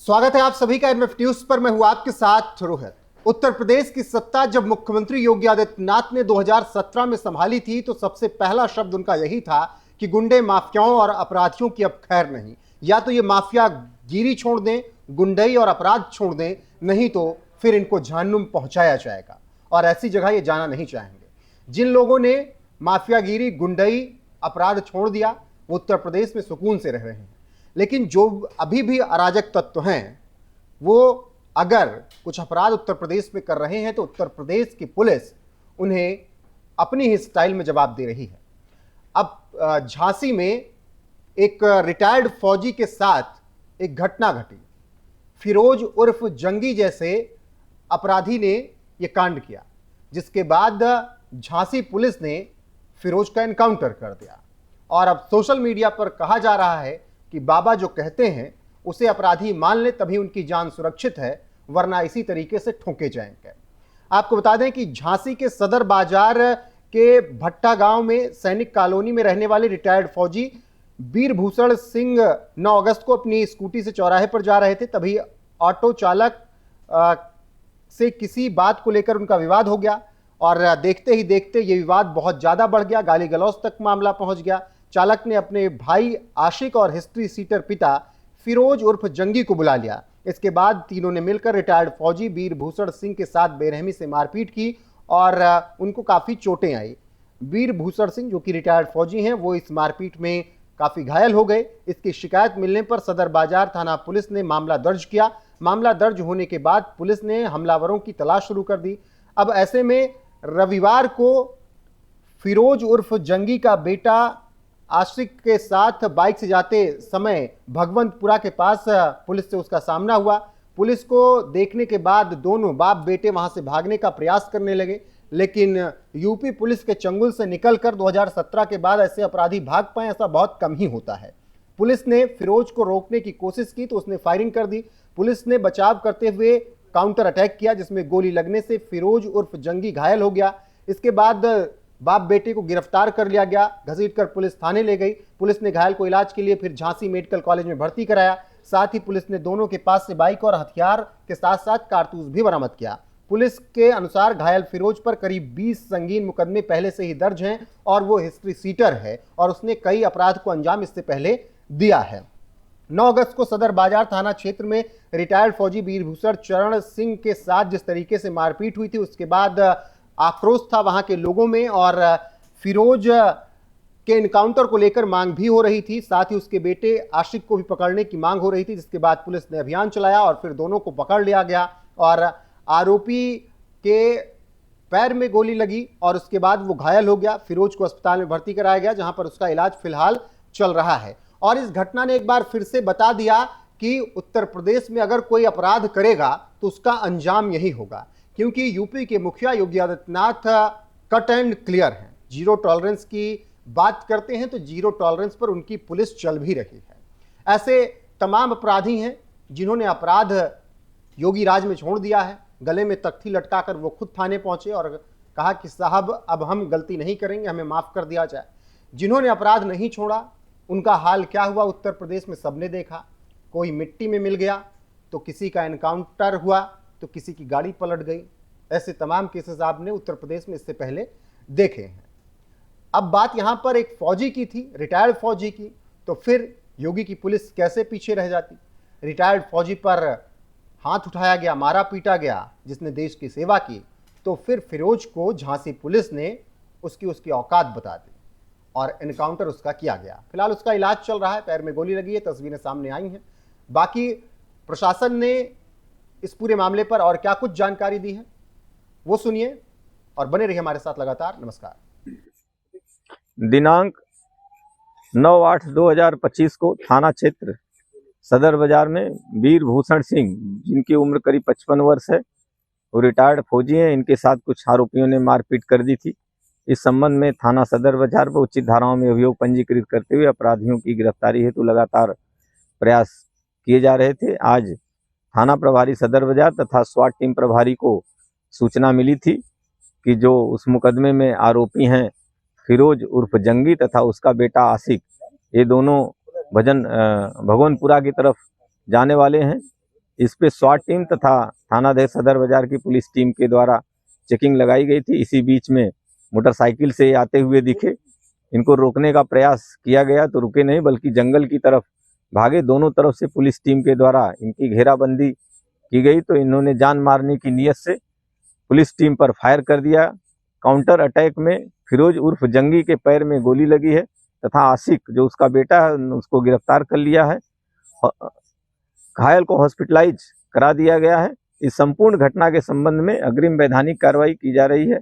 स्वागत है आप सभी का एमएफ न्यूज पर। मैं हूं आपके साथ रोहित। उत्तर प्रदेश की सत्ता जब मुख्यमंत्री योगी आदित्यनाथ ने 2017 में संभाली थी तो सबसे पहला शब्द उनका यही था कि गुंडे, माफियाओं और अपराधियों की अब खैर नहीं। या तो ये माफिया गिरी छोड़ दें, गुंडई और अपराध छोड़ दें, नहीं तो फिर इनको जहन्नुम पहुंचाया जाएगा और ऐसी जगह ये जाना नहीं चाहेंगे। जिन लोगों ने माफियागिरी, गुंडई, अपराध छोड़ दिया वो उत्तर प्रदेश में सुकून से रह रहे हैं, लेकिन जो अभी भी अराजक तत्व हैं वो अगर कुछ अपराध उत्तर प्रदेश में कर रहे हैं तो उत्तर प्रदेश की पुलिस उन्हें अपनी ही स्टाइल में जवाब दे रही है। अब झांसी में एक रिटायर्ड फौजी के साथ एक घटना घटी। फिरोज उर्फ जंगी जैसे अपराधी ने यह कांड किया, जिसके बाद झांसी पुलिस ने फिरोज का एनकाउंटर कर दिया और अब सोशल मीडिया पर कहा जा रहा है कि बाबा जो कहते हैं उसे अपराधी मान ले तभी उनकी जान सुरक्षित है, वरना इसी तरीके से ठोके जाएंगे। आपको बता दें कि झांसी के सदर बाजार के भट्टा गांव में सैनिक कॉलोनी में रहने वाले रिटायर्ड फौजी वीरभूषण सिंह 9 अगस्त को अपनी स्कूटी से चौराहे पर जा रहे थे। तभी ऑटो चालक से किसी बात को लेकर उनका विवाद हो गया और देखते ही देखते ये विवाद बहुत ज्यादा बढ़ गया, गाली गलौज तक मामला पहुंच गया। चालक ने अपने भाई आशिक और हिस्ट्री सीटर पिता फिरोज उर्फ जंगी को बुला लिया। इसके बाद तीनों ने मिलकर रिटायर्ड फौजी वीरभूषण सिंह के साथ बेरहमी से मारपीट की और उनको काफी चोटें आई। वीरभूषण सिंह जो कि रिटायर्ड फौजी हैं वो इस मारपीट में काफी घायल हो गए। इसकी शिकायत मिलने पर सदर बाजार थाना पुलिस ने मामला दर्ज किया। मामला दर्ज होने के बाद पुलिस ने हमलावरों की तलाश शुरू कर दी। अब ऐसे में रविवार को फिरोज उर्फ जंगी का बेटा आशिक के साथ बाइक से जाते समय भगवंतपुरा के पास पुलिस से उसका सामना हुआ। पुलिस को देखने के बाद दोनों बाप बेटे वहां से भागने का प्रयास करने लगे, लेकिन यूपी पुलिस के चंगुल से निकलकर 2017 के बाद ऐसे अपराधी भाग पाए ऐसा बहुत कम ही होता है। पुलिस ने फिरोज को रोकने की कोशिश की तो उसने फायरिंग कर दी। पुलिस ने बचाव करते हुए काउंटर अटैक किया, जिसमें गोली लगने से फिरोज उर्फ जंगी घायल हो गया। इसके बाद बाप बेटे को गिरफ्तार कर लिया गया, घसीटकर पुलिस थाने ले गई। पुलिस ने घायल को इलाज के लिए फिर झांसी मेडिकल कॉलेज में भर्ती कराया। साथ ही पुलिस ने दोनों के पास से बाइक और हथियार के साथ साथ कारतूस भी बरामद किया। पुलिस के अनुसार घायल फिरोज पर करीब 20 संगीन मुकदमे पहले से ही दर्ज हैं और वो हिस्ट्री सीटर है और उसने कई अपराध को अंजाम इससे पहले दिया है। 9 अगस्त को सदर बाजार थाना क्षेत्र में रिटायर्ड फौजी वीरभूषण चरण सिंह के साथ जिस तरीके से मारपीट हुई थी, उसके बाद आक्रोश था वहां के लोगों में और फिरोज के एनकाउंटर को लेकर मांग भी हो रही थी। साथ ही उसके बेटे आशिक को भी पकड़ने की मांग हो रही थी, जिसके बाद पुलिस ने अभियान चलाया और फिर दोनों को पकड़ लिया गया और आरोपी के पैर में गोली लगी और उसके बाद वो घायल हो गया। फिरोज को अस्पताल में भर्ती कराया गया, जहां पर उसका इलाज फिलहाल चल रहा है। और इस घटना ने एक बार फिर से बता दिया कि उत्तर प्रदेश में अगर कोई अपराध करेगा तो उसका अंजाम यही होगा, क्योंकि यूपी के मुखिया Yogi Adityanath cut and clear हैं। जीरो टॉलरेंस की बात करते हैं तो जीरो टॉलरेंस पर उनकी पुलिस चल भी रही है। ऐसे तमाम अपराधी हैं जिन्होंने अपराध योगी राज में छोड़ दिया है। गले में तख्ती लटकाकर वो खुद थाने पहुंचे और कहा कि साहब अब हम गलती नहीं करेंगे, हमें माफ कर दिया जाए। जिन्होंने अपराध नहीं छोड़ा उनका हाल क्या हुआ उत्तर प्रदेश में सबने देखा। कोई मिट्टी में मिल गया तो किसी का एनकाउंटर हुआ तो किसी की गाड़ी पलट गई। ऐसे तमाम केसेस आपने उत्तर प्रदेश में इससे पहले देखे हैं। अब बात यहां पर एक फौजी की थी, रिटायर्ड फौजी की, तो फिर योगी की पुलिस कैसे पीछे रह जाती। रिटायर्ड फौजी पर हाथ उठाया गया, मारा पीटा गया, जिसने देश की सेवा की, तो फिर फिरोज को झांसी पुलिस ने उसकी औकात बता दी और एनकाउंटर उसका किया गया। फिलहाल उसका इलाज चल रहा है, पैर में गोली लगी है, तस्वीरें सामने आई हैं। बाकी प्रशासन ने इस पूरे मामले पर और क्या कुछ जानकारी दी है वो सुनिए और बने रहिए हमारे साथ लगातार। नमस्कार। दिनांक 9/8/2025 को थाना क्षेत्र सदर बाजार में वीरभूषण सिंह, जिनकी उम्र करीब 55 वर्ष है, वो रिटायर्ड फौजी हैं, इनके साथ कुछ आरोपियों ने मारपीट कर दी थी। इस संबंध में थाना सदर बाजार पर उचित धाराओं में अभियोग पंजीकृत करते हुए अपराधियों की गिरफ्तारी हेतु लगातार प्रयास किए जा रहे थे। आज थाना प्रभारी सदर बाजार तथा स्वाट टीम प्रभारी को सूचना मिली थी कि जो उस मुकदमे में आरोपी हैं फिरोज उर्फ जंगी तथा उसका बेटा आशिक, ये दोनों भगवानपुरा की तरफ जाने वाले हैं इस पे स्वाट टीम तथा थानाध्यक्ष सदर बाजार की पुलिस टीम के द्वारा चेकिंग लगाई गई थी। इसी बीच में मोटरसाइकिल से आते हुए दिखे, इनको रोकने का प्रयास किया गया तो रुके नहीं बल्कि जंगल की तरफ भागे। दोनों तरफ से पुलिस टीम के द्वारा इनकी घेराबंदी की गई तो इन्होंने जान मारने की नीयत से पुलिस टीम पर फायर कर दिया। काउंटर अटैक में फिरोज उर्फ जंगी के पैर में गोली लगी है तथा आशिक जो उसका बेटा है उसको गिरफ्तार कर लिया है। घायल को हॉस्पिटलाइज करा दिया गया है। इस संपूर्ण घटना के संबंध में अग्रिम वैधानिक कार्रवाई की जा रही है।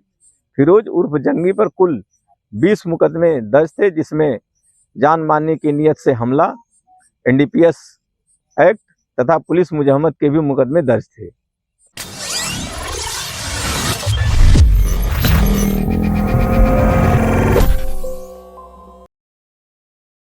फिरोज उर्फ जंगी पर कुल 20 मुकदमे दर्ज थे, जिसमें जान मारने की नीयत से हमला, NDPS एक्ट तथा पुलिस मुजहमत के भी मुकदमे दर्ज थे।